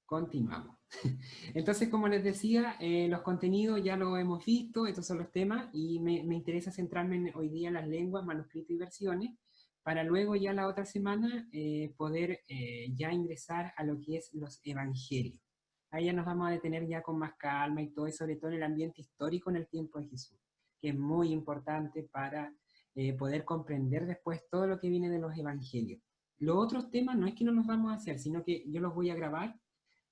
Continuamos. Entonces, como les decía, los contenidos ya lo hemos visto, estos son los temas, y me interesa centrarme hoy día en las lenguas, manuscritos y versiones, para luego ya la otra semana poder ya ingresar a lo que es los evangelios. Ahí ya nos vamos a detener ya con más calma y todo, y sobre todo en el ambiente histórico en el tiempo de Jesús, que es muy importante para poder comprender después todo lo que viene de los evangelios. Los otros temas no es que no los vamos a hacer, sino que yo los voy a grabar,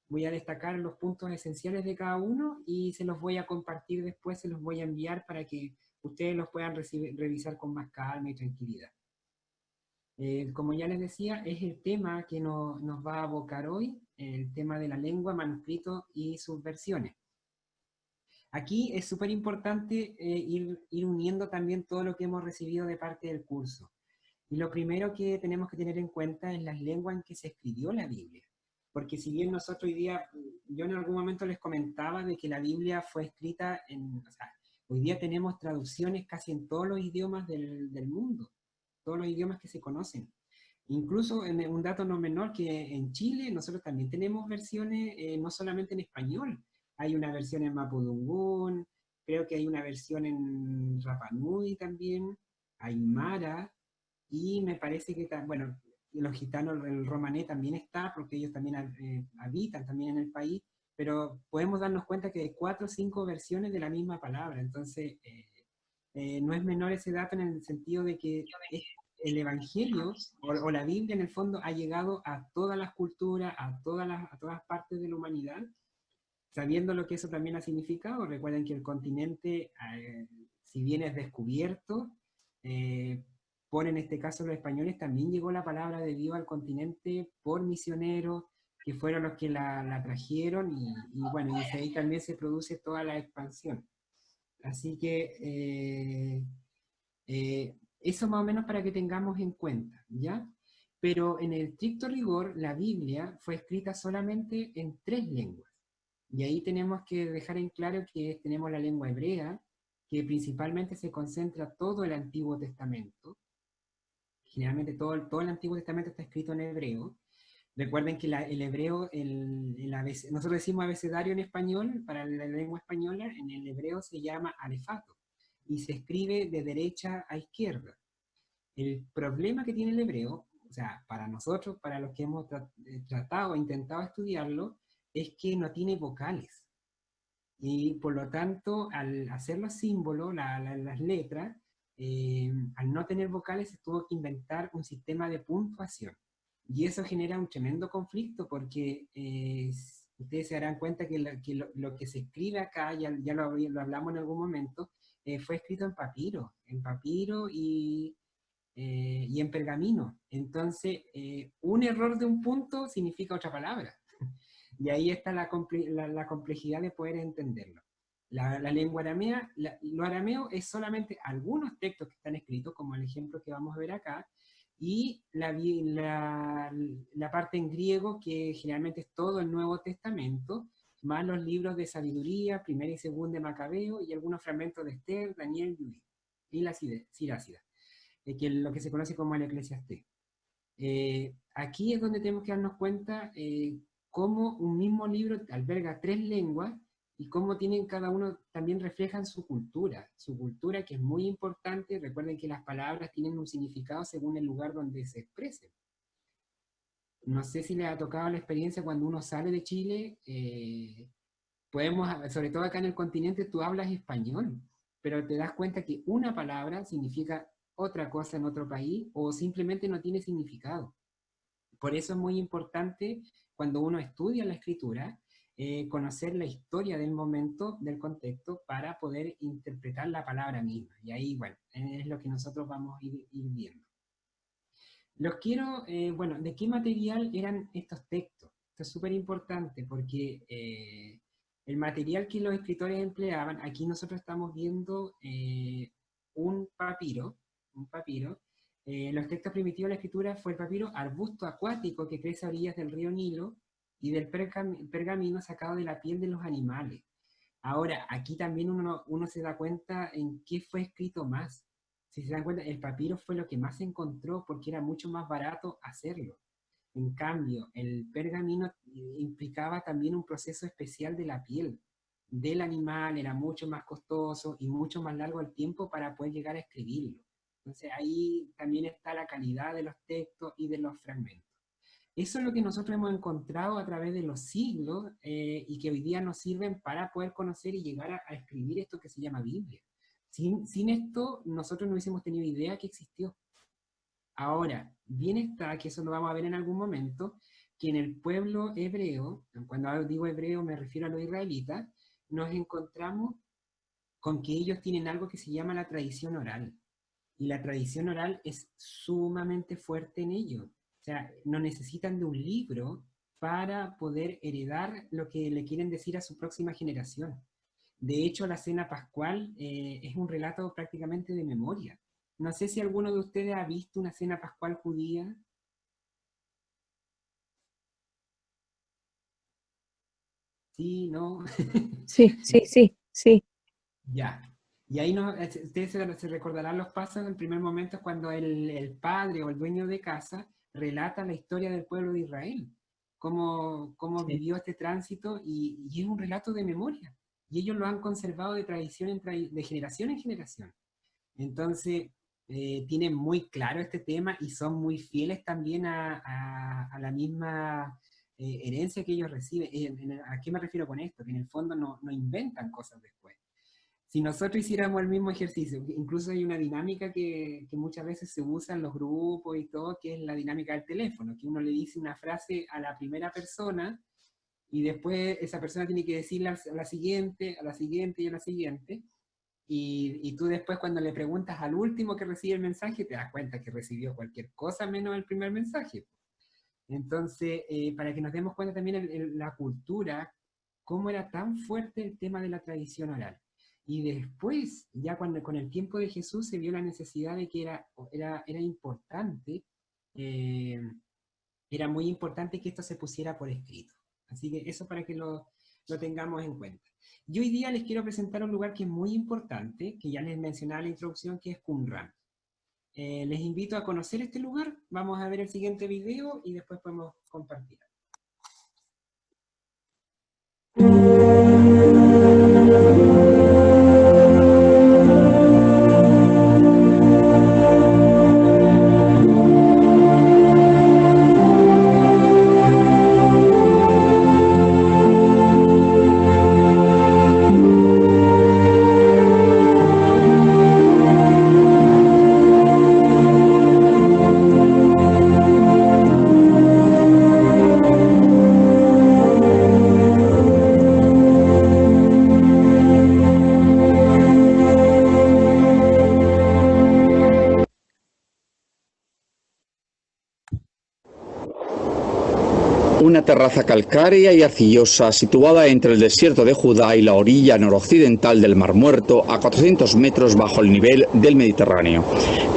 voy a destacar los puntos esenciales de cada uno y se los voy a compartir después, se los voy a enviar para que ustedes los puedan revisar con más calma y tranquilidad. Como ya les decía, es el tema que nos va a abocar hoy, el tema de la lengua, manuscrito y sus versiones. Aquí es súper importante ir uniendo también todo lo que hemos recibido de parte del curso. Y lo primero que tenemos que tener en cuenta es las lenguas en que se escribió la Biblia. Porque si bien nosotros hoy día, yo en algún momento les comentaba de que la Biblia fue escrita o sea, hoy día tenemos traducciones casi en todos los idiomas del mundo, todos los idiomas que se conocen. Incluso en un dato no menor que en Chile nosotros también tenemos versiones, no solamente en español, hay una versión en mapudungún, creo que hay una versión en Rapa Nui también, Aymara, y me parece que, bueno, los gitanos, el romané también está, porque ellos también habitan también en el país, pero podemos darnos cuenta que hay 4 o 5 versiones de la misma palabra, entonces no es menor ese dato en el sentido de que el Evangelio o la Biblia en el fondo ha llegado a todas las culturas, a todas partes de la humanidad, sabiendo lo que eso también ha significado. Recuerden que el continente, si bien es descubierto, por en este caso los españoles, también llegó la palabra de Dios al continente por misioneros, que fueron los que la trajeron, y bueno, y ahí también se produce toda la expansión. Así que eso más o menos para que tengamos en cuenta, ¿ya? Pero en el estricto rigor, la Biblia fue escrita solamente en 3 lenguas. Y ahí tenemos que dejar en claro que tenemos la lengua hebrea, que principalmente se concentra todo el Antiguo Testamento. Generalmente todo el Antiguo Testamento está escrito en hebreo. Recuerden que el hebreo, nosotros decimos abecedario en español, para la lengua española, en el hebreo se llama alefato, y se escribe de derecha a izquierda. El problema que tiene el hebreo, o sea, para nosotros, para los que hemos tratado, intentado estudiarlo, es que no tiene vocales. Y por lo tanto, al hacer los símbolos, las letras, al no tener vocales, se tuvo que inventar un sistema de puntuación. Y eso genera un tremendo conflicto porque ustedes se darán cuenta que, lo que se escribe acá, ya lo hablamos en algún momento, fue escrito en papiro y en pergamino. Entonces, un error de un punto significa otra palabra. Y ahí está la complejidad de poder entenderlo. La lengua aramea, lo arameo es solamente algunos textos que están escritos, como el ejemplo que vamos a ver acá, y la parte en griego, que generalmente es todo el Nuevo Testamento, más los libros de sabiduría, primera y segunda de Macabeo, y algunos fragmentos de Esther, Daniel y la Sirácida, que es lo que se conoce como el Eclesiastés. Aquí es donde tenemos que darnos cuenta cómo un mismo libro alberga 3 lenguas y cómo tienen cada uno, también reflejan su cultura que es muy importante. Recuerden que las palabras tienen un significado según el lugar donde se expresen. No sé si les ha tocado la experiencia cuando uno sale de Chile, sobre todo acá en el continente, tú hablas español, pero te das cuenta que una palabra significa otra cosa en otro país o simplemente no tiene significado. Por eso es muy importante cuando uno estudia la escritura, conocer la historia del momento, del contexto, para poder interpretar la palabra misma. Y ahí, bueno, es lo que nosotros vamos a ir viendo. Bueno, ¿de qué material eran estos textos? Esto es súper importante porque el material que los escritores empleaban, aquí nosotros estamos viendo un papiro, los textos primitivos de la escritura fue el papiro, arbusto acuático que crece a orillas del río Nilo, y del pergamino sacado de la piel de los animales. Ahora, aquí también uno se da cuenta en qué fue escrito más. Si se dan cuenta, el papiro fue lo que más se encontró porque era mucho más barato hacerlo. En cambio, el pergamino implicaba también un proceso especial de la piel del animal, era mucho más costoso y mucho más largo el tiempo para poder llegar a escribirlo. Entonces ahí también está la calidad de los textos y de los fragmentos. Eso es lo que nosotros hemos encontrado a través de los siglos y que hoy día nos sirven para poder conocer y llegar a escribir esto que se llama Biblia. Sin esto, nosotros no hubiésemos tenido idea que existió. Ahora, bien está, que eso lo vamos a ver en algún momento, que en el pueblo hebreo, cuando digo hebreo me refiero a los israelitas, nos encontramos con que ellos tienen algo que se llama la tradición oral. Y la tradición oral es sumamente fuerte en ellos. O sea, no necesitan de un libro para poder heredar lo que le quieren decir a su próxima generación. De hecho, la cena pascual es un relato prácticamente de memoria. No sé si alguno de ustedes ha visto una cena pascual judía. Sí, ¿no? Sí, sí, sí, sí. Ya. Y ahí ustedes se recordarán los pasos. En el primer momento es cuando el padre o el dueño de casa relata la historia del pueblo de Israel, cómo vivió este tránsito, y es un relato de memoria. Y ellos lo han conservado de tradición de generación en generación. Entonces, tienen muy claro este tema y son muy fieles también a la misma herencia que ellos reciben. ¿A qué me refiero con esto? Que en el fondo no inventan cosas después. Si nosotros hiciéramos el mismo ejercicio, incluso hay una dinámica que muchas veces se usa en los grupos y todo, que es la dinámica del teléfono, que uno le dice una frase a la primera persona y después esa persona tiene que decirle a la siguiente, a la siguiente y a la siguiente. Y tú después cuando le preguntas al último que recibe el mensaje, te das cuenta que recibió cualquier cosa menos el primer mensaje. Entonces, para que nos demos cuenta también en la cultura, cómo era tan fuerte el tema de la tradición oral. Y después, ya con el tiempo de Jesús, se vio la necesidad de que era importante, era muy importante que esto se pusiera por escrito. Así que eso para que lo tengamos en cuenta. Y hoy día les quiero presentar un lugar que es muy importante, que ya les mencionaba en la introducción, que es Qumran. Les invito a conocer este lugar. Vamos a ver el siguiente video y después podemos compartir. Una terraza calcárea y arcillosa situada entre el desierto de Judá y la orilla noroccidental del Mar Muerto, a 400 metros bajo el nivel del Mediterráneo.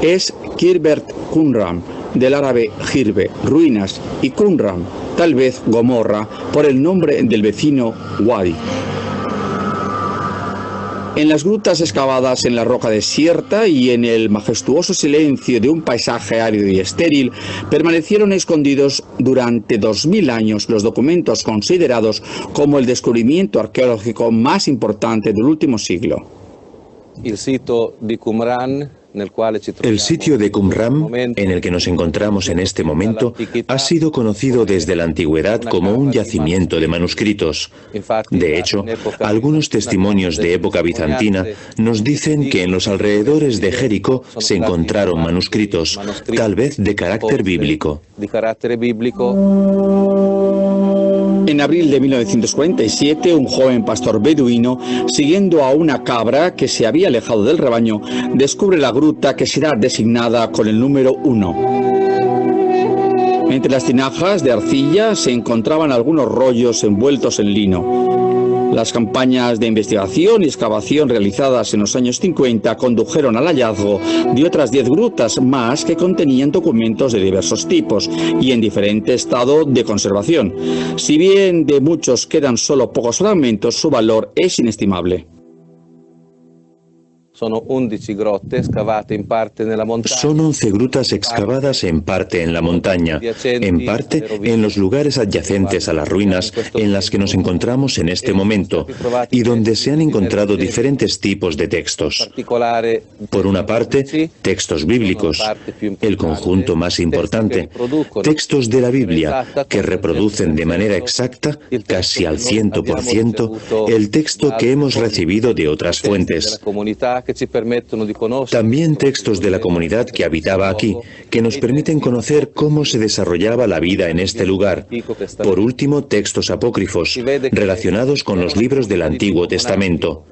Es Khirbet Qumran, del árabe Khirbe, ruinas, y Qumran, tal vez Gomorra, por el nombre del vecino Wadi. En las grutas excavadas en la roca desierta y en el majestuoso silencio de un paisaje árido y estéril, permanecieron escondidos durante 2000 años los documentos considerados como el descubrimiento arqueológico más importante del último siglo. El sitio de Qumran, el sitio de Qumran, en el que nos encontramos en este momento, ha sido conocido desde la antigüedad como un yacimiento de manuscritos. De hecho, algunos testimonios de época bizantina nos dicen que en los alrededores de Jericó se encontraron manuscritos, tal vez de carácter bíblico. En abril de 1947, un joven pastor beduino, siguiendo a una cabra que se había alejado del rebaño, descubre la gruta que será designada con el número 1. Entre las tinajas de arcilla se encontraban algunos rollos envueltos en lino. Las campañas de investigación y excavación realizadas en los años 50 condujeron al hallazgo de otras 10 grutas más que contenían documentos de diversos tipos y en diferente estado de conservación. Si bien de muchos quedan solo pocos fragmentos, su valor es inestimable. Son 11 grutas excavadas en parte en la montaña, en parte en los lugares adyacentes a las ruinas en las que nos encontramos en este momento y donde se han encontrado diferentes tipos de textos. Por una parte, textos bíblicos, el conjunto más importante, textos de la Biblia que reproducen de manera exacta, casi al 100%, el texto que hemos recibido de otras fuentes. También textos de la comunidad que habitaba aquí, que nos permiten conocer cómo se desarrollaba la vida en este lugar. Por último, textos apócrifos, relacionados con los libros del Antiguo Testamento.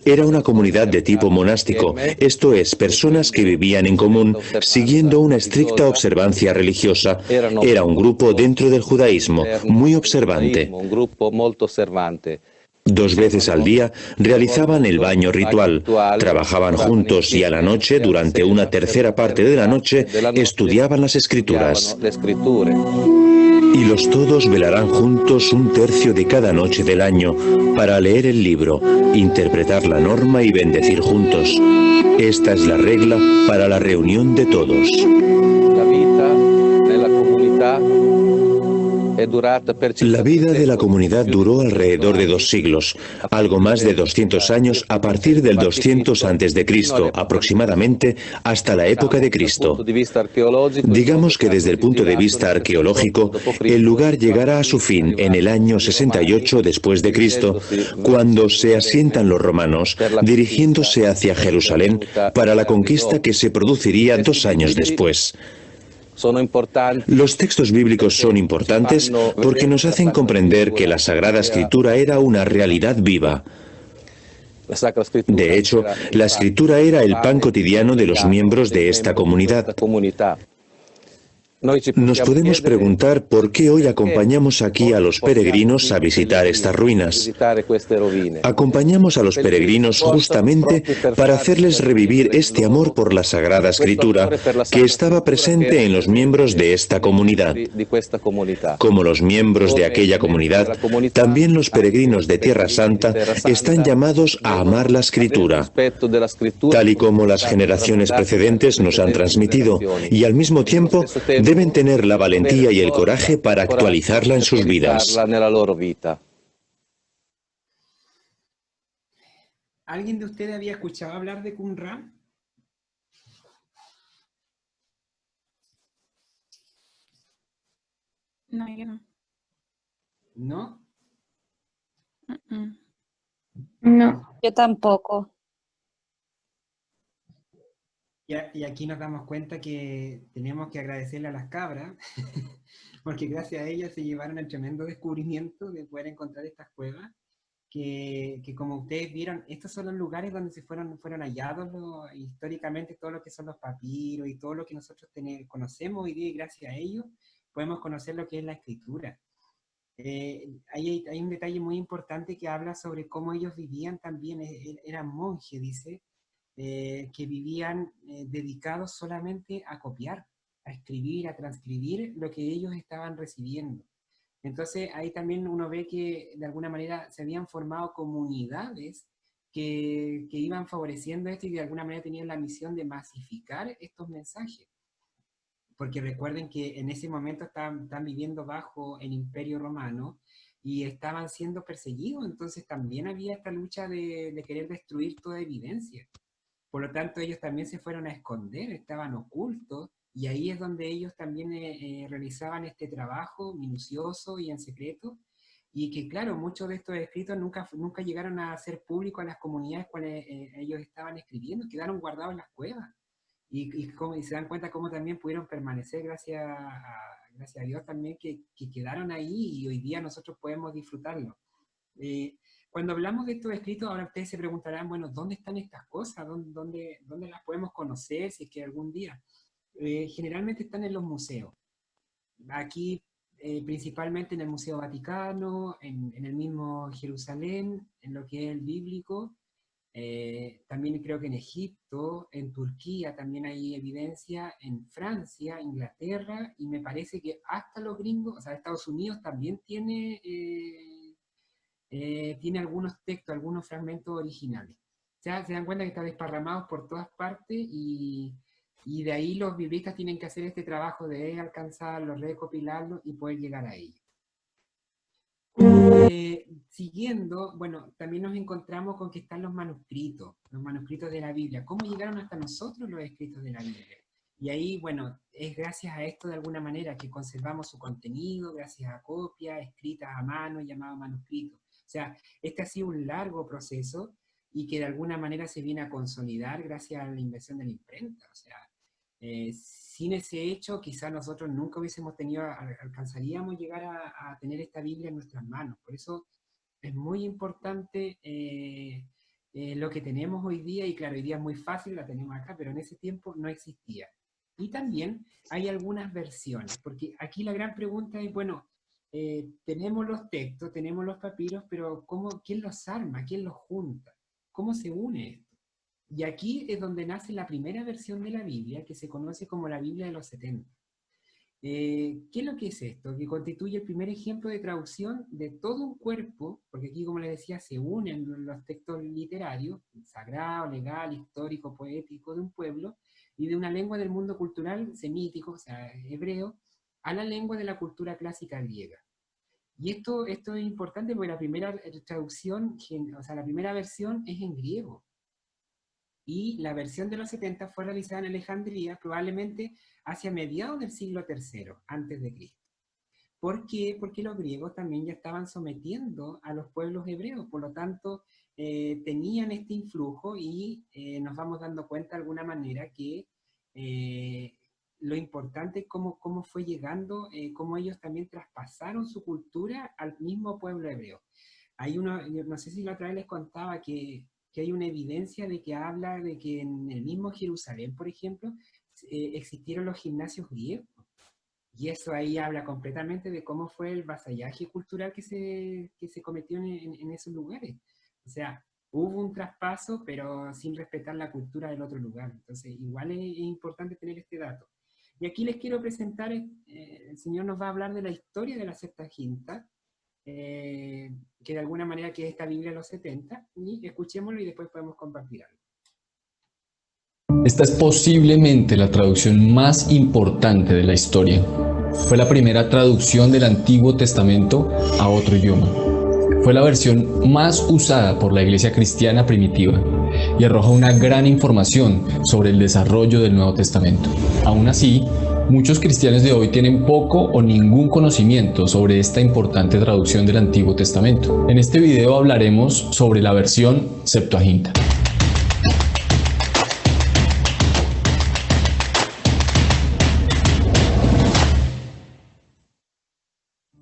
Era una comunidad de tipo monástico, esto es, personas que vivían en común, siguiendo una estricta observancia religiosa. Era un grupo dentro del judaísmo, muy observante. 2 veces al día realizaban el baño ritual, trabajaban juntos y a la noche, durante una tercera parte de la noche, estudiaban las Escrituras. Y los todos velarán juntos 1/3 de cada noche del año para leer el libro, interpretar la norma y bendecir juntos. Esta es la regla para la reunión de todos. La vida de la comunidad duró alrededor de 2 siglos, algo más de 200 años a partir del 200 a.C., aproximadamente hasta la época de Cristo. Digamos que desde el punto de vista arqueológico, el lugar llegará a su fin en el año 68 después de Cristo, cuando se asientan los romanos, dirigiéndose hacia Jerusalén para la conquista que se produciría 2 años después. Los textos bíblicos son importantes porque nos hacen comprender que la Sagrada Escritura era una realidad viva. De hecho, la Escritura era el pan cotidiano de los miembros de esta comunidad. Nos podemos preguntar por qué hoy acompañamos aquí a los peregrinos a visitar estas ruinas. Acompañamos a los peregrinos justamente para hacerles revivir este amor por la Sagrada Escritura que estaba presente en los miembros de esta comunidad. Como los miembros de aquella comunidad, también los peregrinos de Tierra Santa están llamados a amar la Escritura, tal y como las generaciones precedentes nos han transmitido, y al mismo tiempo deben tener la valentía y el coraje para actualizarla en sus vidas. ¿Alguien de ustedes había escuchado hablar de Qumran? No, yo no. ¿No? No. Yo tampoco. Y aquí nos damos cuenta que tenemos que agradecerle a las cabras, porque gracias a ellas se llevaron el tremendo descubrimiento de poder encontrar estas cuevas, que como ustedes vieron, estos son los lugares donde fueron hallados históricamente todo lo que son los papiros y todo lo que nosotros conocemos hoy día, y gracias a ellos podemos conocer lo que es la escritura. Hay un detalle muy importante que habla sobre cómo ellos vivían también, eran monjes, dice, que vivían dedicados solamente a copiar, a escribir, a transcribir lo que ellos estaban recibiendo. Entonces ahí también uno ve que de alguna manera se habían formado comunidades que iban favoreciendo esto y de alguna manera tenían la misión de masificar estos mensajes. Porque recuerden que en ese momento están viviendo bajo el Imperio Romano y estaban siendo perseguidos, entonces también había esta lucha de querer destruir toda evidencia. Por lo tanto, ellos también se fueron a esconder, estaban ocultos, y ahí es donde ellos también realizaban este trabajo minucioso y en secreto, y que claro, muchos de estos escritos nunca llegaron a ser públicos a las comunidades cuales ellos estaban escribiendo, quedaron guardados en las cuevas, y se dan cuenta cómo también pudieron permanecer gracias a Dios también, que quedaron ahí, y hoy día nosotros podemos disfrutarlo. Cuando hablamos de estos escritos, ahora ustedes se preguntarán, bueno, ¿dónde están estas cosas? ¿Dónde las podemos conocer si es que algún día? Generalmente están en los museos. Aquí, principalmente en el Museo Vaticano, en el mismo Jerusalén, en lo que es el bíblico. También creo que en Egipto, en Turquía también hay evidencia, en Francia, Inglaterra, y me parece que hasta los gringos, o sea, Estados Unidos también tiene algunos textos, algunos fragmentos originales. ya se dan cuenta que está desparramados por todas partes y de ahí los biblistas tienen que hacer este trabajo de alcanzarlo, recopilarlo y poder llegar a ello. Siguiendo, bueno, también nos encontramos con que están los manuscritos de la Biblia. ¿Cómo llegaron hasta nosotros los escritos de la Biblia? Y ahí, bueno, es gracias a esto de alguna manera que conservamos su contenido, gracias a copias escritas a mano, llamados manuscritos. O sea, este ha sido un largo proceso y que de alguna manera se viene a consolidar gracias a la invención de la imprenta. O sea, sin ese hecho, quizás nosotros nunca hubiésemos alcanzaríamos llegar a tener esta Biblia en nuestras manos. Por eso es muy importante lo que tenemos hoy día, y claro, hoy día es muy fácil, la tenemos acá, pero en ese tiempo no existía. Y también hay algunas versiones, porque aquí la gran pregunta es, bueno, tenemos los textos, tenemos los papiros, pero ¿quién los arma? ¿Quién los junta? ¿Cómo se une esto? Y aquí es donde nace la primera versión de la Biblia, que se conoce como la Biblia de los 70. ¿Qué es lo que es esto? Que constituye el primer ejemplo de traducción de todo un cuerpo, porque aquí, como les decía, se unen los textos literarios, sagrado, legal, histórico, poético de un pueblo, y de una lengua del mundo cultural semítico, o sea, hebreo, a la lengua de la cultura clásica griega. Y esto es importante porque la primera traducción, o sea, la primera versión es en griego. Y la versión de los 70 fue realizada en Alejandría, probablemente hacia mediados del siglo III, antes de Cristo. ¿Por qué? Porque los griegos también ya estaban sometiendo a los pueblos hebreos, por lo tanto, tenían este influjo y nos vamos dando cuenta de alguna manera que lo importante es cómo fue llegando, cómo ellos también traspasaron su cultura al mismo pueblo hebreo. Hay no sé si la otra vez les contaba que hay una evidencia de que habla de que en el mismo Jerusalén, por ejemplo, existieron los gimnasios griegos. Y eso ahí habla completamente de cómo fue el vasallaje cultural que se cometió en esos lugares. O sea, hubo un traspaso, pero sin respetar la cultura del otro lugar. Entonces, igual es importante tener este dato. Y aquí les quiero presentar, el Señor nos va a hablar de la historia de la Septuaginta, que de alguna manera que es esta Biblia de los 70, y escuchémoslo y después podemos compartir algo. Esta es posiblemente la traducción más importante de la historia. Fue la primera traducción del Antiguo Testamento a otro idioma. Fue la versión más usada por la Iglesia cristiana primitiva y arroja una gran información sobre el desarrollo del Nuevo Testamento. Aún así, muchos cristianos de hoy tienen poco o ningún conocimiento sobre esta importante traducción del Antiguo Testamento. En este video hablaremos sobre la versión Septuaginta.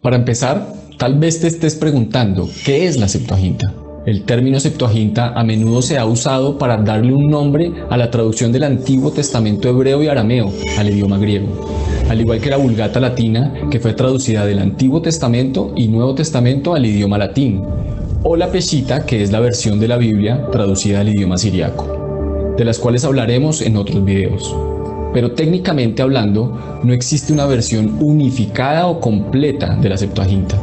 Para empezar, tal vez te estés preguntando, ¿qué es la Septuaginta? El término Septuaginta a menudo se ha usado para darle un nombre a la traducción del Antiguo Testamento hebreo y arameo al idioma griego, al igual que la Vulgata latina, que fue traducida del Antiguo Testamento y Nuevo Testamento al idioma latín, o la Peshitta, que es la versión de la Biblia traducida al idioma siriaco, de las cuales hablaremos en otros videos. Pero técnicamente hablando, no existe una versión unificada o completa de la Septuaginta.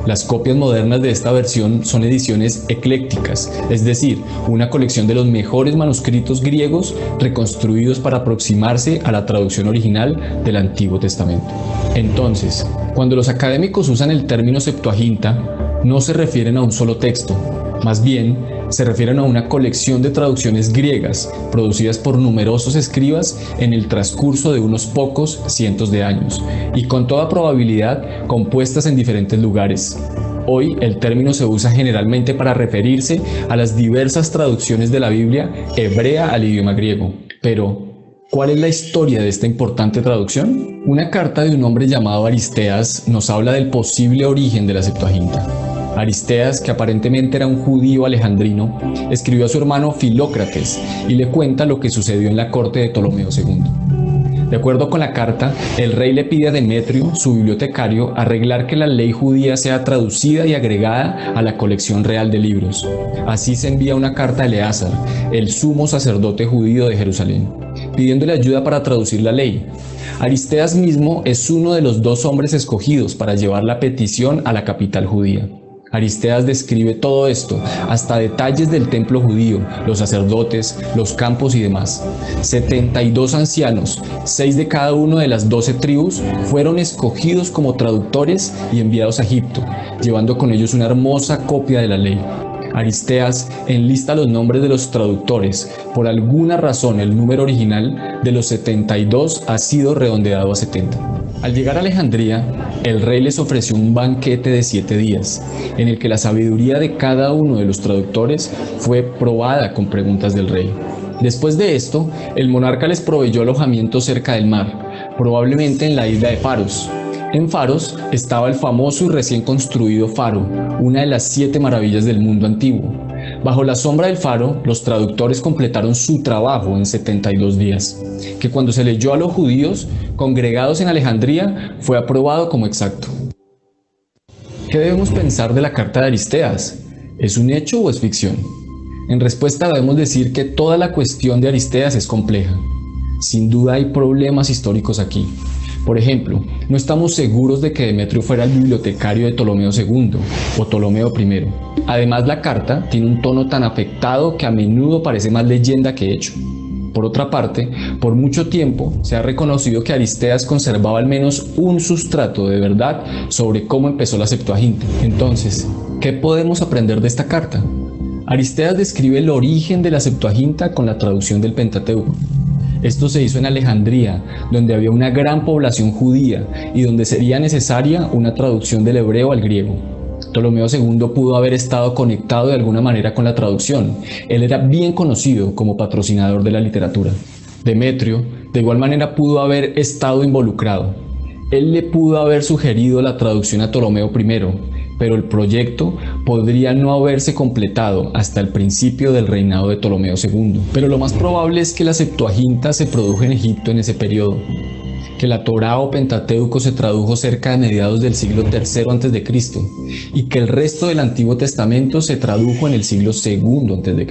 Las copias modernas de esta versión son ediciones eclécticas, es decir, una colección de los mejores manuscritos griegos reconstruidos para aproximarse a la traducción original del Antiguo Testamento. Entonces, cuando los académicos usan el término Septuaginta, no se refieren a un solo texto, más bien se refieren a una colección de traducciones griegas producidas por numerosos escribas en el transcurso de unos pocos cientos de años y con toda probabilidad compuestas en diferentes lugares. Hoy el término se usa generalmente para referirse a las diversas traducciones de la Biblia hebrea al idioma griego. Pero, ¿cuál es la historia de esta importante traducción? Una carta de un hombre llamado Aristeas nos habla del posible origen de la Septuaginta. Aristeas, que aparentemente era un judío alejandrino, escribió a su hermano Filócrates y le cuenta lo que sucedió en la corte de Ptolomeo II. De acuerdo con la carta, el rey le pide a Demetrio, su bibliotecario, arreglar que la ley judía sea traducida y agregada a la colección real de libros. Así se envía una carta a Eleazar, el sumo sacerdote judío de Jerusalén, pidiéndole ayuda para traducir la ley. Aristeas mismo es uno de los 2 hombres escogidos para llevar la petición a la capital judía. Aristeas describe todo esto, hasta detalles del templo judío, los sacerdotes, los campos y demás. 72 ancianos, 6 de cada una de las 12 tribus, fueron escogidos como traductores y enviados a Egipto, llevando con ellos una hermosa copia de la ley. Aristeas enlista los nombres de los traductores. Por alguna razón, el número original de los 72 ha sido redondeado a 70. Al llegar a Alejandría, el rey les ofreció un banquete de 7 días, en el que la sabiduría de cada uno de los traductores fue probada con preguntas del rey. Después de esto, el monarca les proveyó alojamiento cerca del mar, probablemente en la isla de Faros. En Faros estaba el famoso y recién construido faro, una de las 7 maravillas del mundo antiguo. Bajo la sombra del faro, los traductores completaron su trabajo en 72 días, que cuando se leyó a los judíos congregados en Alejandría fue aprobado como exacto. ¿Qué debemos pensar de la carta de Aristeas? ¿Es un hecho o es ficción? En respuesta debemos decir que toda la cuestión de Aristeas es compleja. Sin duda hay problemas históricos aquí. Por ejemplo, no estamos seguros de que Demetrio fuera el bibliotecario de Ptolomeo II o Ptolomeo I. Además, la carta tiene un tono tan afectado que a menudo parece más leyenda que hecho. Por otra parte, por mucho tiempo se ha reconocido que Aristeas conservaba al menos un sustrato de verdad sobre cómo empezó la Septuaginta. Entonces, ¿qué podemos aprender de esta carta? Aristeas describe el origen de la Septuaginta con la traducción del Pentateuco. Esto se hizo en Alejandría, donde había una gran población judía y donde sería necesaria una traducción del hebreo al griego. Ptolomeo II pudo haber estado conectado de alguna manera con la traducción. Él era bien conocido como patrocinador de la literatura. Demetrio, de igual manera, pudo haber estado involucrado. Él le pudo haber sugerido la traducción a Ptolomeo I, pero el proyecto podría no haberse completado hasta el principio del reinado de Ptolomeo II. Pero lo más probable es que la Septuaginta se produjo en Egipto en ese periodo, que la Torá o Pentateuco se tradujo cerca de mediados del siglo III a.C. y que el resto del Antiguo Testamento se tradujo en el siglo II a.C.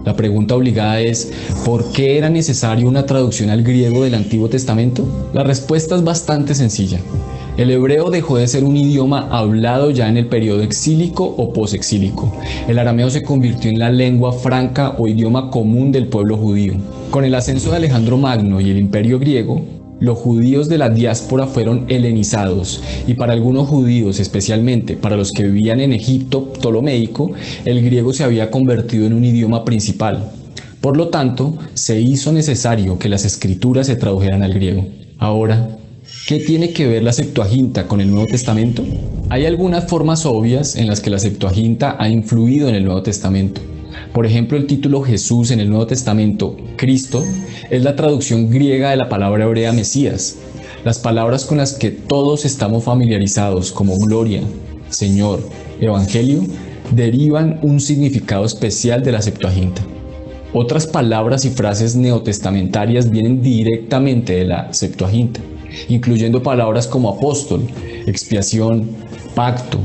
La pregunta obligada es, ¿por qué era necesario una traducción al griego del Antiguo Testamento? La respuesta es bastante sencilla. El hebreo dejó de ser un idioma hablado ya en el periodo exílico o posexílico. El arameo se convirtió en la lengua franca o idioma común del pueblo judío. Con el ascenso de Alejandro Magno y el imperio griego, los judíos de la diáspora fueron helenizados, y para algunos judíos, especialmente para los que vivían en Egipto ptolomeico, el griego se había convertido en un idioma principal. Por lo tanto, se hizo necesario que las escrituras se tradujeran al griego. Ahora, ¿qué tiene que ver la Septuaginta con el Nuevo Testamento? Hay algunas formas obvias en las que la Septuaginta ha influido en el Nuevo Testamento. Por ejemplo, el título Jesús en el Nuevo Testamento, Cristo, es la traducción griega de la palabra hebrea Mesías. Las palabras con las que todos estamos familiarizados, como gloria, Señor, Evangelio, derivan un significado especial de la Septuaginta. Otras palabras y frases neotestamentarias vienen directamente de la Septuaginta, incluyendo palabras como apóstol, expiación, pacto,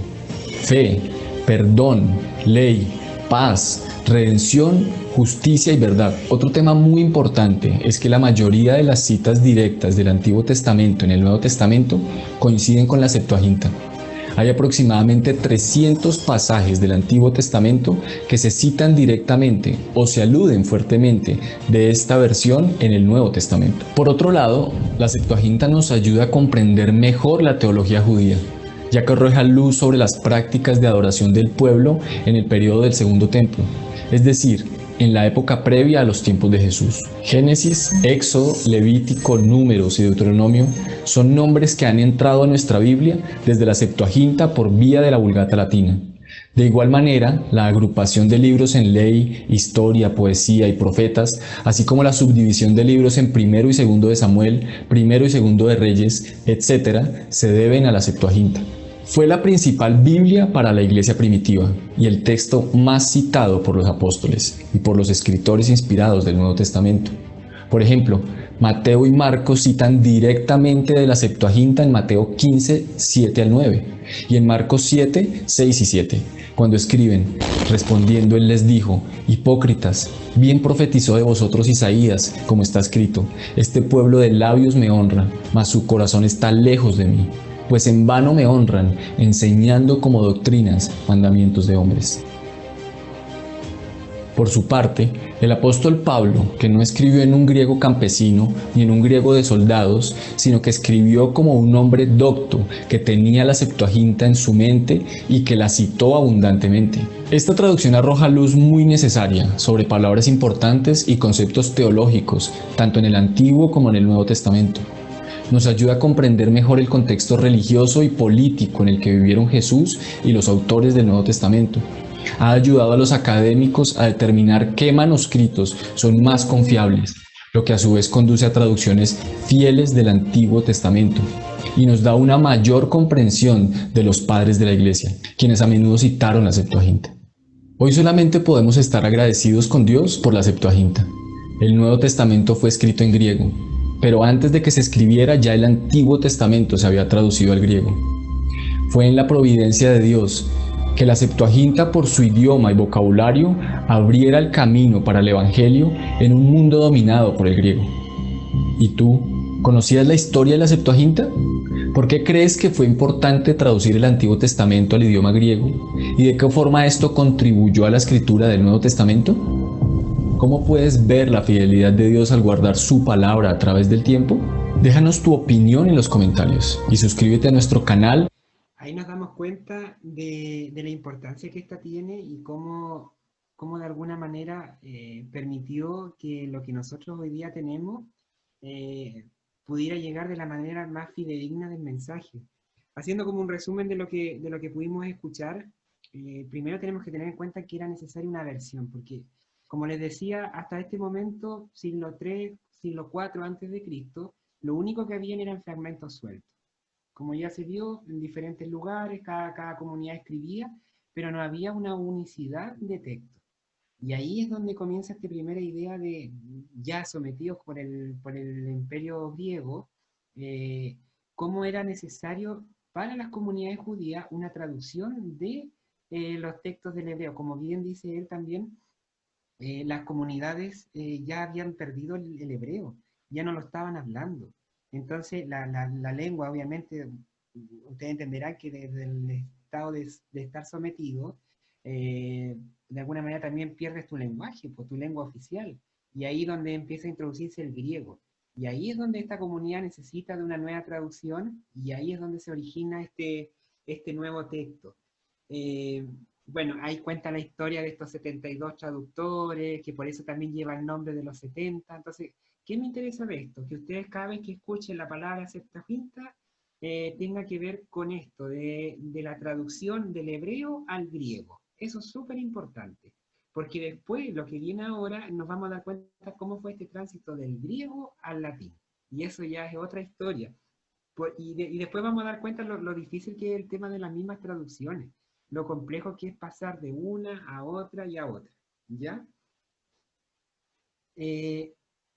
fe, perdón, ley, paz, redención, justicia y verdad. Otro tema muy importante es que la mayoría de las citas directas del Antiguo Testamento en el Nuevo Testamento coinciden con la Septuaginta. Hay aproximadamente 300 pasajes del Antiguo Testamento que se citan directamente o se aluden fuertemente de esta versión en el Nuevo Testamento. Por otro lado, la Septuaginta nos ayuda a comprender mejor la teología judía, ya que arroja luz sobre las prácticas de adoración del pueblo en el periodo del Segundo Templo, es decir, en la época previa a los tiempos de Jesús. Génesis, Éxodo, Levítico, Números y Deuteronomio son nombres que han entrado a nuestra Biblia desde la Septuaginta por vía de la Vulgata latina. De igual manera, la agrupación de libros en ley, historia, poesía y profetas, así como la subdivisión de libros en primero y segundo de Samuel, primero y segundo de Reyes, etc., se deben a la Septuaginta. Fue la principal Biblia para la iglesia primitiva y el texto más citado por los apóstoles y por los escritores inspirados del Nuevo Testamento. Por ejemplo, Mateo y Marcos citan directamente de la Septuaginta en Mateo 15, 7 al 9 y en Marcos 7, 6 y 7, cuando escriben: respondiendo él les dijo: hipócritas, bien profetizó de vosotros Isaías, como está escrito: este pueblo de labios me honra, mas su corazón está lejos de mí. pues en vano me honran, enseñando como doctrinas mandamientos de hombres. Por su parte, el apóstol Pablo, que no escribió en un griego campesino ni en un griego de soldados, sino que escribió como un hombre docto que tenía la Septuaginta en su mente y que la citó abundantemente. Esta traducción arroja luz muy necesaria sobre palabras importantes y conceptos teológicos, tanto en el Antiguo como en el Nuevo Testamento. Nos ayuda a comprender mejor el contexto religioso y político en el que vivieron Jesús y los autores del Nuevo Testamento. Ha ayudado a los académicos a determinar qué manuscritos son más confiables, lo que a su vez conduce a traducciones fieles del Antiguo Testamento, y nos da una mayor comprensión de los padres de la Iglesia, quienes a menudo citaron la Septuaginta. Hoy solamente podemos estar agradecidos con Dios por la Septuaginta. El Nuevo Testamento fue escrito en griego, pero antes de que se escribiera ya el Antiguo Testamento se había traducido al griego. Fue en la providencia de Dios que la Septuaginta, por su idioma y vocabulario, abriera el camino para el Evangelio en un mundo dominado por el griego. ¿Y tú, conocías la historia de la Septuaginta? ¿Por qué crees que fue importante traducir el Antiguo Testamento al idioma griego? ¿Y de qué forma esto contribuyó a la escritura del Nuevo Testamento? ¿Cómo puedes ver la fidelidad de Dios al guardar su palabra a través del tiempo? Déjanos tu opinión en los comentarios y suscríbete a nuestro canal. Ahí nos damos cuenta de la importancia que esta tiene y cómo de alguna manera permitió que lo que nosotros hoy día tenemos pudiera llegar de la manera más fidedigna del mensaje. Haciendo como un resumen de lo que pudimos escuchar, primero tenemos que tener en cuenta que era necesaria una versión, porque, como les decía, hasta este momento, siglo III, siglo IV antes de Cristo, lo único que habían eran fragmentos sueltos. Como ya se vio, en diferentes lugares, cada comunidad escribía, pero no había una unicidad de texto. Y ahí es donde comienza esta primera idea de, ya sometidos por el imperio griego, cómo era necesario para las comunidades judías una traducción de los textos del hebreo. Como bien dice él también, las comunidades ya habían perdido el hebreo, ya no lo estaban hablando. Entonces, la lengua, obviamente, ustedes entenderán que desde el estado de estar sometido, de alguna manera también pierdes tu lenguaje, pues tu lengua oficial. Y ahí es donde empieza a introducirse el griego. Y ahí es donde esta comunidad necesita de una nueva traducción, y ahí es donde se origina este nuevo texto. Bueno, ahí cuenta la historia de estos 72 traductores, que por eso también lleva el nombre de los 70. Entonces, ¿qué me interesa de esto? Que ustedes cada vez que escuchen la palabra Septuaginta tenga que ver con esto, de la traducción del hebreo al griego. Eso es súper importante, porque después, lo que viene ahora, nos vamos a dar cuenta cómo fue este tránsito del griego al latín. Y eso ya es otra historia. Y después vamos a dar cuenta lo difícil que es el tema de las mismas traducciones, lo complejo que es pasar de una a otra y a otra, ¿ya?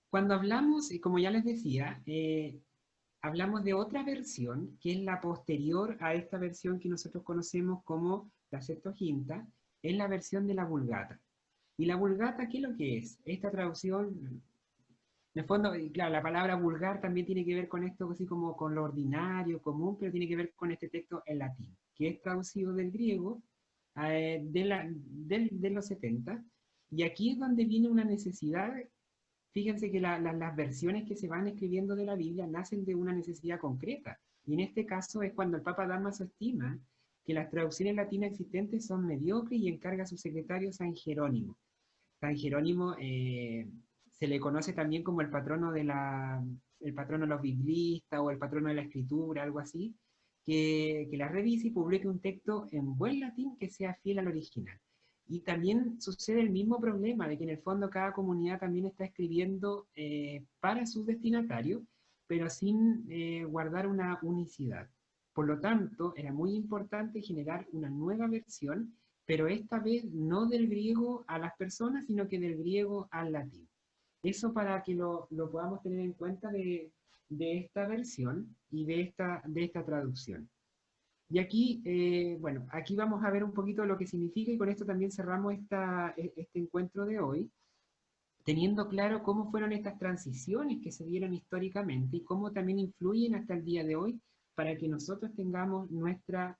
Cuando hablamos, como ya les decía, hablamos de otra versión, que es la posterior a esta versión que nosotros conocemos como la Septuaginta, es la versión de la Vulgata. ¿Y la Vulgata qué es lo que es? Esta traducción, en el fondo, claro, la palabra vulgar también tiene que ver con esto, así como con lo ordinario, común, pero tiene que ver con este texto en latín, que es traducido del griego de los 70, y aquí es donde viene una necesidad. Fíjense que las versiones que se van escribiendo de la Biblia nacen de una necesidad concreta, y en este caso es cuando el Papa Dámaso estima que las traducciones latinas existentes son mediocres y encarga a su secretario San Jerónimo. San Jerónimo se le conoce también como el patrono de los biblistas o el patrono de la escritura, algo así, que la revise y publique un texto en buen latín que sea fiel al original. Y también sucede el mismo problema de que en el fondo cada comunidad también está escribiendo para sus destinatarios, pero sin guardar una unicidad. Por lo tanto, era muy importante generar una nueva versión, pero esta vez no del griego a las personas, sino que del griego al latín. Eso para que lo podamos tener en cuenta de esta versión y de esta traducción. Y aquí, bueno, aquí vamos a ver un poquito lo que significa, y con esto también cerramos este encuentro de hoy, teniendo claro cómo fueron estas transiciones que se dieron históricamente y cómo también influyen hasta el día de hoy para que nosotros tengamos nuestra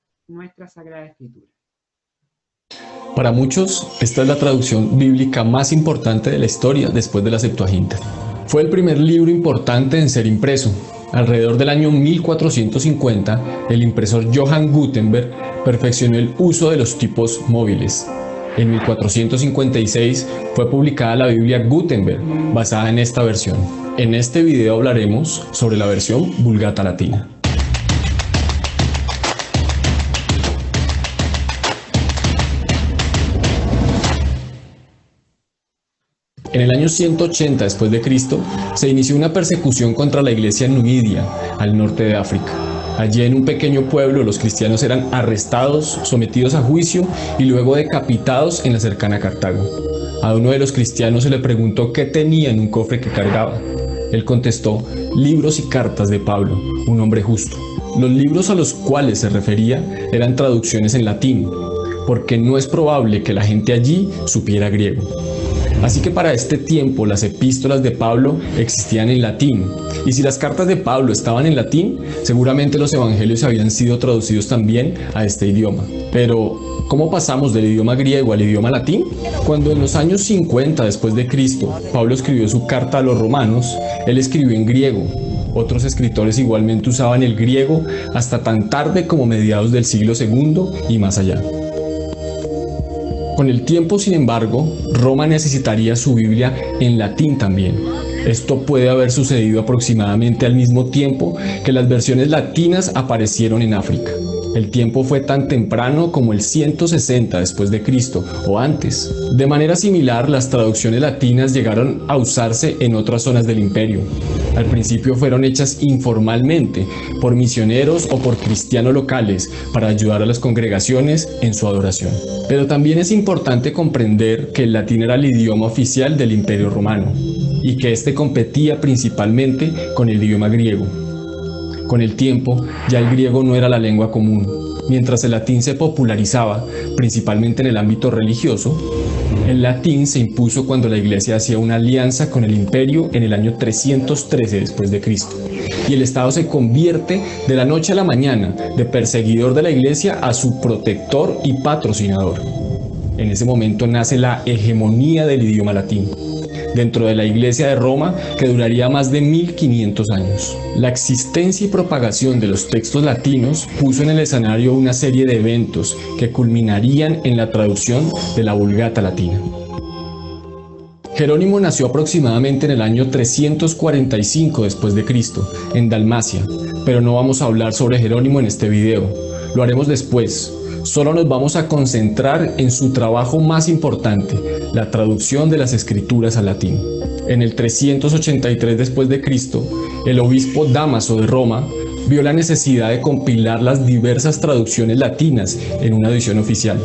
Sagrada Escritura. Para muchos, esta es la traducción bíblica más importante de la historia después de la Septuaginta. Fue el primer libro importante en ser impreso. Alrededor del año 1450, el impresor Johann Gutenberg perfeccionó el uso de los tipos móviles. En 1456 fue publicada la Biblia Gutenberg, basada en esta versión. En este video hablaremos sobre la versión Vulgata Latina. En el año 180 después de Cristo, se inició una persecución contra la iglesia en Numidia, al norte de África. Allí en un pequeño pueblo los cristianos eran arrestados, sometidos a juicio y luego decapitados en la cercana Cartago. A uno de los cristianos se le preguntó qué tenía en un cofre que cargaba. Él contestó: libros y cartas de Pablo, un hombre justo. Los libros a los cuales se refería eran traducciones en latín, porque no es probable que la gente allí supiera griego. Así que para este tiempo las epístolas de Pablo existían en latín, y si las cartas de Pablo estaban en latín, seguramente los evangelios habían sido traducidos también a este idioma. Pero, ¿cómo pasamos del idioma griego al idioma latín? Cuando en los años 50 después de Cristo, Pablo escribió su carta a los romanos, él escribió en griego. Otros escritores igualmente usaban el griego hasta tan tarde como mediados del siglo II y más allá. Con el tiempo, sin embargo, Roma necesitaría su Biblia en latín también. Esto puede haber sucedido aproximadamente al mismo tiempo que las versiones latinas aparecieron en África. El tiempo fue tan temprano como el 160 después de Cristo o antes. De manera similar, las traducciones latinas llegaron a usarse en otras zonas del imperio. Al principio fueron hechas informalmente por misioneros o por cristianos locales para ayudar a las congregaciones en su adoración. Pero también es importante comprender que el latín era el idioma oficial del Imperio Romano y que este competía principalmente con el idioma griego. Con el tiempo, ya el griego no era la lengua común. Mientras el latín se popularizaba, principalmente en el ámbito religioso, el latín se impuso cuando la iglesia hacía una alianza con el imperio en el año 313 después de Cristo. Y el Estado se convierte de la noche a la mañana de perseguidor de la iglesia a su protector y patrocinador. En ese momento nace la hegemonía del idioma latín dentro de la Iglesia de Roma, que duraría más de 1500 años. La existencia y propagación de los textos latinos puso en el escenario una serie de eventos que culminarían en la traducción de la Vulgata Latina. Jerónimo nació aproximadamente en el año 345 después de Cristo, en Dalmacia, pero no vamos a hablar sobre Jerónimo en este video. Lo haremos después. Solo nos vamos a concentrar en su trabajo más importante, la traducción de las escrituras al latín. En el 383 después de Cristo, el obispo Dámaso de Roma vio la necesidad de compilar las diversas traducciones latinas en una edición oficial.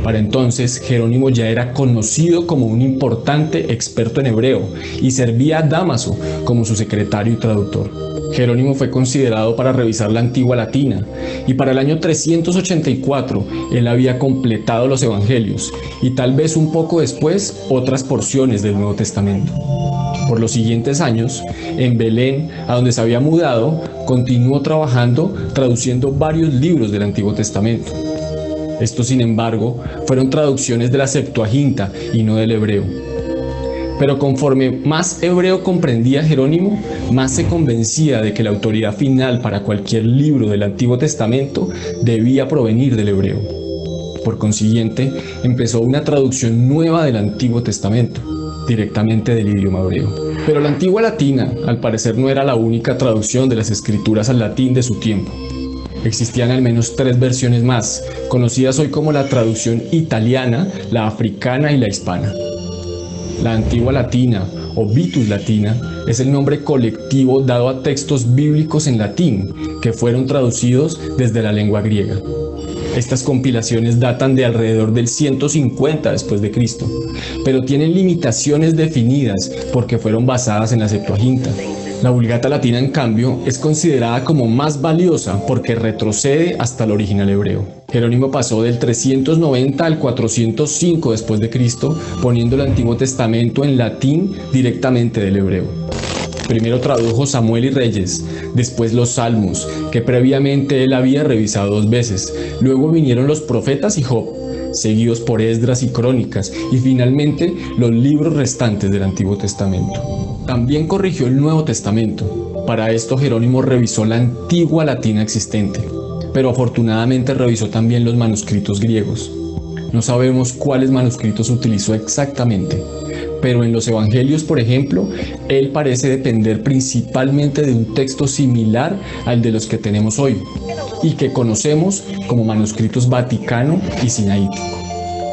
Para entonces, Jerónimo ya era conocido como un importante experto en hebreo y servía a Dámaso como su secretario y traductor. Jerónimo fue considerado para revisar la antigua latina, y para el año 384 él había completado los evangelios y tal vez un poco después otras porciones del Nuevo Testamento. Por los siguientes años, en Belén, a donde se había mudado, continuó trabajando traduciendo varios libros del Antiguo Testamento. Estos, sin embargo, fueron traducciones de la Septuaginta y no del hebreo. Pero conforme más hebreo comprendía Jerónimo, más se convencía de que la autoridad final para cualquier libro del Antiguo Testamento debía provenir del hebreo. Por consiguiente, empezó una traducción nueva del Antiguo Testamento, directamente del idioma hebreo. Pero la antigua latina, al parecer, no era la única traducción de las escrituras al latín de su tiempo. Existían al menos 3 versiones más, conocidas hoy como la traducción italiana, la africana y la hispana. La antigua latina, o Vitus Latina, es el nombre colectivo dado a textos bíblicos en latín, que fueron traducidos desde la lengua griega. Estas compilaciones datan de alrededor del 150 después de Cristo, pero tienen limitaciones definidas porque fueron basadas en la Septuaginta. La Vulgata Latina, en cambio, es considerada como más valiosa porque retrocede hasta el original hebreo. Jerónimo pasó del 390 al 405 después de Cristo, poniendo el Antiguo Testamento en latín directamente del hebreo. Primero tradujo Samuel y Reyes, después los Salmos, que previamente él había revisado 2 veces. Luego vinieron los profetas y Job, seguidos por Esdras y Crónicas, y finalmente los libros restantes del Antiguo Testamento. También corrigió el Nuevo Testamento. Para esto Jerónimo revisó la antigua latina existente, pero afortunadamente revisó también los manuscritos griegos. No sabemos cuáles manuscritos utilizó exactamente, pero en los evangelios, por ejemplo, él parece depender principalmente de un texto similar al de los que tenemos hoy, y que conocemos como manuscritos Vaticano y Sinaítico.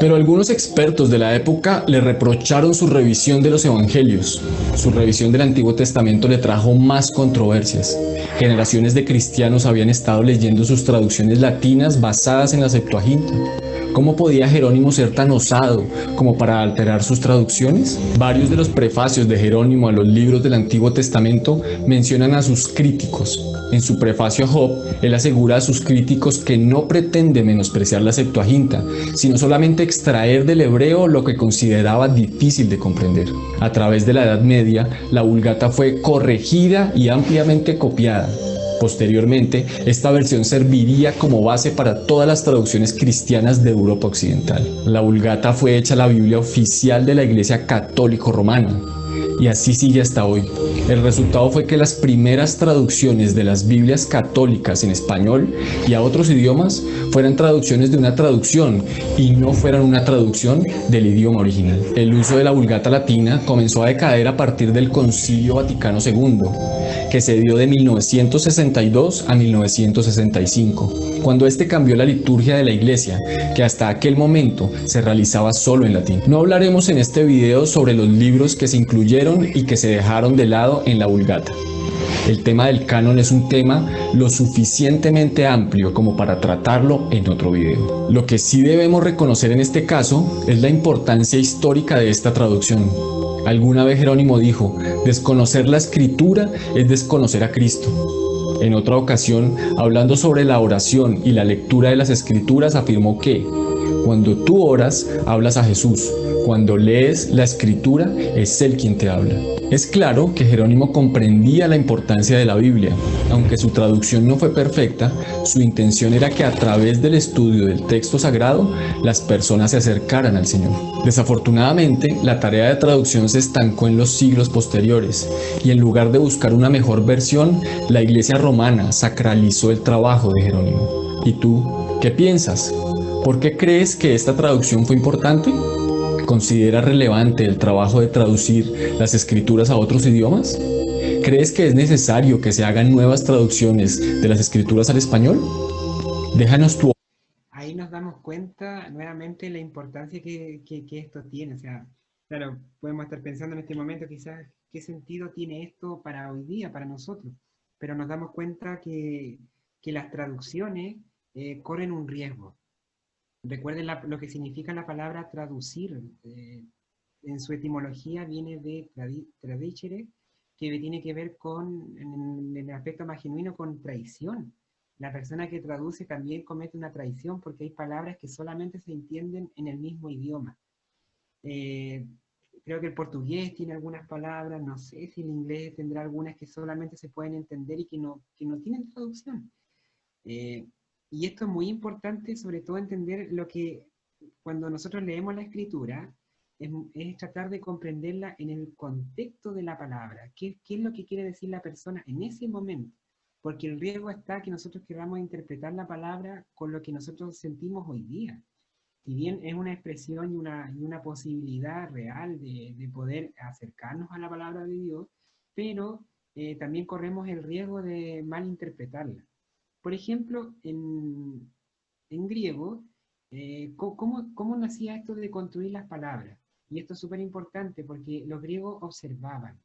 Pero algunos expertos de la época le reprocharon su revisión de los evangelios. Su revisión del Antiguo Testamento le trajo más controversias. Generaciones de cristianos habían estado leyendo sus traducciones latinas basadas en la Septuaginta. ¿Cómo podía Jerónimo ser tan osado como para alterar sus traducciones? Varios de los prefacios de Jerónimo a los libros del Antiguo Testamento mencionan a sus críticos. En su prefacio a Job, él asegura a sus críticos que no pretende menospreciar la Septuaginta, sino solamente extraer del hebreo lo que consideraba difícil de comprender. A través de la Edad Media, la Vulgata fue corregida y ampliamente copiada. Posteriormente, esta versión serviría como base para todas las traducciones cristianas de Europa Occidental. La Vulgata fue hecha la Biblia oficial de la Iglesia Católica Romana, y así sigue hasta hoy. El resultado fue que las primeras traducciones de las Biblias católicas en español y a otros idiomas fueran traducciones de una traducción y no fueran una traducción del idioma original. El uso de la Vulgata latina comenzó a decaer a partir del Concilio Vaticano II, que se dio de 1962 a 1965, cuando este cambió la liturgia de la Iglesia, que hasta aquel momento se realizaba solo en latín. No hablaremos en este video sobre los libros que se incluyeron y que se dejaron de lado en la Vulgata. El tema del canon es un tema lo suficientemente amplio como para tratarlo en otro video. Lo que sí debemos reconocer en este caso es la importancia histórica de esta traducción. Alguna vez Jerónimo dijo: desconocer la escritura es desconocer a Cristo. En otra ocasión, hablando sobre la oración y la lectura de las escrituras, afirmó que cuando tú oras, hablas a Jesús. Cuando lees la escritura, es Él quien te habla. Es claro que Jerónimo comprendía la importancia de la Biblia. Aunque su traducción no fue perfecta, su intención era que a través del estudio del texto sagrado, las personas se acercaran al Señor. Desafortunadamente, la tarea de traducción se estancó en los siglos posteriores, y en lugar de buscar una mejor versión, la Iglesia romana sacralizó el trabajo de Jerónimo. ¿Y tú, qué piensas? ¿Por qué crees que esta traducción fue importante? ¿Consideras relevante el trabajo de traducir las escrituras a otros idiomas? ¿Crees que es necesario que se hagan nuevas traducciones de las escrituras al español? Déjanos tu... Ahí nos damos cuenta nuevamente la importancia que esto tiene. O sea, claro, podemos estar pensando en este momento quizás qué sentido tiene esto para hoy día, para nosotros, pero nos damos cuenta que las traducciones corren un riesgo. Recuerden lo que significa la palabra traducir. En su etimología viene de tradicere, que tiene que ver con, en el aspecto más genuino, con traición. La persona que traduce también comete una traición porque hay palabras que solamente se entienden en el mismo idioma. Creo que el portugués tiene algunas palabras, no sé si el inglés tendrá algunas que solamente se pueden entender y que no tienen traducción. Y esto es muy importante, sobre todo entender lo que, cuando nosotros leemos la escritura, es tratar de comprenderla en el contexto de la palabra. ¿Qué es lo que quiere decir la persona en ese momento? Porque el riesgo está que nosotros queramos interpretar la palabra con lo que nosotros sentimos hoy día. Si bien es una expresión y una posibilidad real de poder acercarnos a la palabra de Dios, pero también corremos el riesgo de malinterpretarla. Por ejemplo, en griego, ¿cómo nacía esto de construir las palabras? Y esto es súper importante porque los griegos observaban,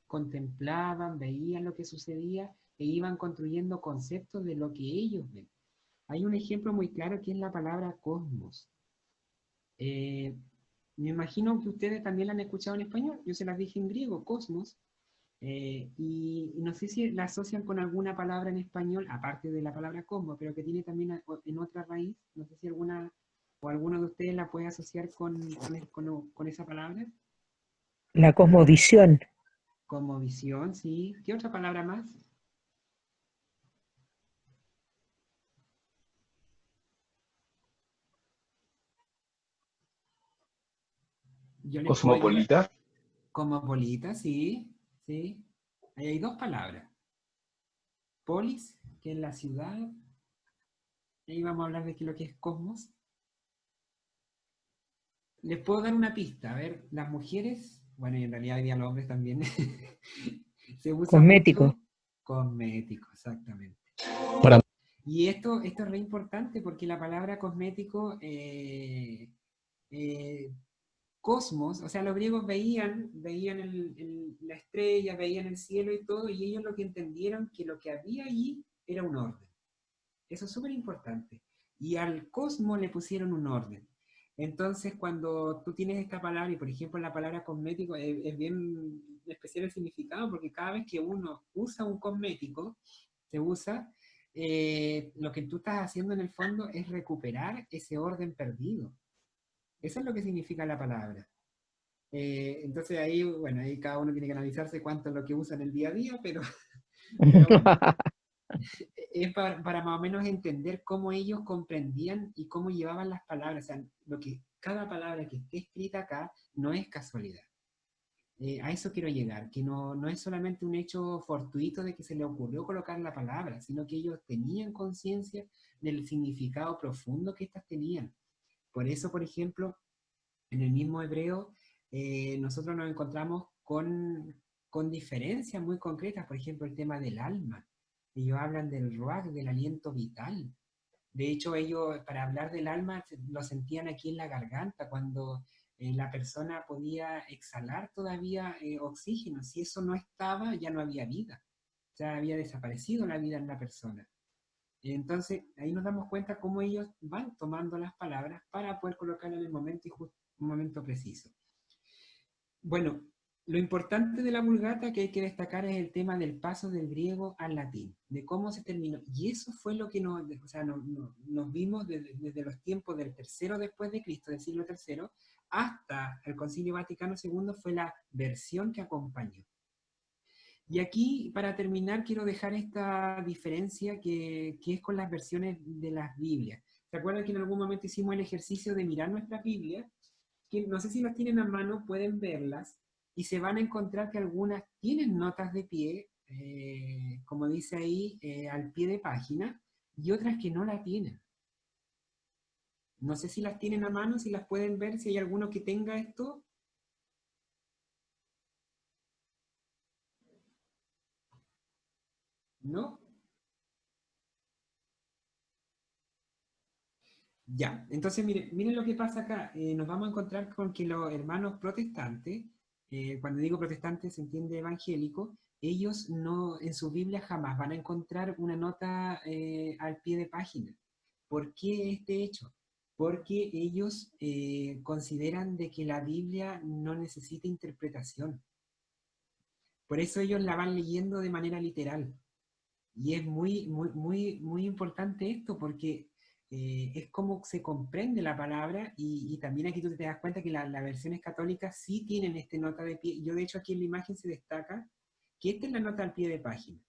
contemplaban, veían lo que sucedía e iban construyendo conceptos de lo que ellos ven. Hay un ejemplo muy claro que es la palabra cosmos. Me imagino que ustedes también la han escuchado en español. Yo se las dije en griego, cosmos. Y no sé si la asocian con alguna palabra en español, aparte de la palabra cosmos, pero que tiene también en otra raíz. No sé si alguna o alguno de ustedes la puede asociar con esa palabra. La cosmovisión. Como visión, sí. ¿Qué otra palabra más? Yo les puedo ayudar. Cosmopolita. Cosmopolita, sí, sí. Ahí hay dos palabras. Polis, que es la ciudad. Ahí vamos a hablar de lo que es cosmos. Les puedo dar una pista. A ver, las mujeres, bueno, y en realidad había los hombres también, se usa Cosmético. mucho cosmético, exactamente. Para, Y esto es re importante porque la palabra cosmético, cosmos, o sea, los griegos veían la estrella, veían el cielo y todo, y ellos lo que entendieron que lo que había allí era un orden. Eso es súper importante. Y al cosmos le pusieron un orden. Entonces, cuando tú tienes esta palabra, y por ejemplo la palabra cosmético es bien especial el significado, porque cada vez que uno usa un cosmético, se usa, lo que tú estás haciendo en el fondo es recuperar ese orden perdido. Eso es lo que significa la palabra. Entonces ahí, bueno, ahí cada uno tiene que analizarse cuánto es lo que usa en el día a día, pero bueno, es para más o menos entender cómo ellos comprendían y cómo llevaban las palabras. O sea, cada palabra que esté escrita acá no es casualidad. A eso quiero llegar, que no es solamente un hecho fortuito de que se le ocurrió colocar la palabra, sino que ellos tenían conciencia del significado profundo que éstas tenían. Por eso, por ejemplo, en el mismo hebreo, nosotros nos encontramos con diferencias muy concretas, por ejemplo, el tema del alma. Ellos hablan del ruach, del aliento vital. De hecho, ellos, para hablar del alma, lo sentían aquí en la garganta, cuando la persona podía exhalar todavía oxígeno. Si eso no estaba, ya no había vida. Ya había desaparecido la vida en la persona. Entonces, ahí nos damos cuenta cómo ellos van tomando las palabras para poder colocarlas en el momento y un momento preciso. Bueno, lo importante de la Vulgata que hay que destacar es el tema del paso del griego al latín, de cómo se terminó. Y eso fue lo que nos vimos desde los tiempos del tercero después de Cristo, del siglo III, hasta el Concilio Vaticano II, fue la versión que acompañó. Y aquí, para terminar, quiero dejar esta diferencia que es con las versiones de las Biblias. ¿Se acuerdan que en algún momento hicimos el ejercicio de mirar nuestras Biblias? Que no sé si las tienen a mano, pueden verlas, y se van a encontrar que algunas tienen notas de pie, como dice ahí, al pie de página, y otras que no la tienen. No sé si las tienen a mano, si las pueden ver, si hay alguno que tenga esto. ¿No? Ya, entonces miren lo que pasa acá. Nos vamos a encontrar con que los hermanos protestantes, cuando digo protestantes se entiende evangélico, ellos no, en su Biblia jamás van a encontrar una nota al pie de página. ¿Por qué este hecho? Porque ellos consideran de que la Biblia no necesita interpretación. Por eso ellos la van leyendo de manera literal. Y es muy importante esto porque es como se comprende la palabra y también aquí tú te das cuenta que las versiones católicas sí tienen esta nota de pie. Yo de hecho aquí en la imagen se destaca que esta es la nota al pie de página.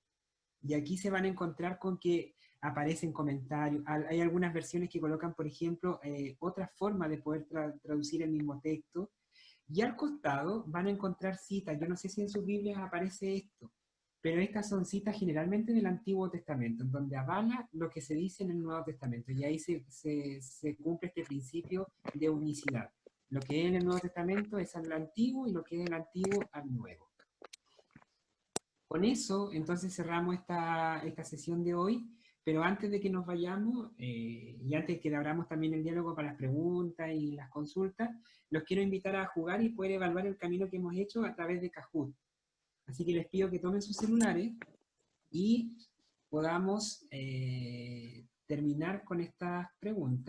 Y aquí se van a encontrar con que aparecen comentarios. Hay algunas versiones que colocan, por ejemplo, otra forma de poder traducir el mismo texto. Y al costado van a encontrar citas. Yo no sé si en sus Biblias aparece esto, pero estas son citas generalmente del Antiguo Testamento, en donde avala lo que se dice en el Nuevo Testamento. Y ahí se cumple este principio de unicidad. Lo que es en el Nuevo Testamento es al Antiguo y lo que es del Antiguo al Nuevo. Con eso, entonces cerramos esta sesión de hoy, pero antes de que nos vayamos, y antes de que abramos también el diálogo para las preguntas y las consultas, los quiero invitar a jugar y poder evaluar el camino que hemos hecho a través de Kahoot. Así que les pido que tomen sus celulares y podamos terminar con estas preguntas.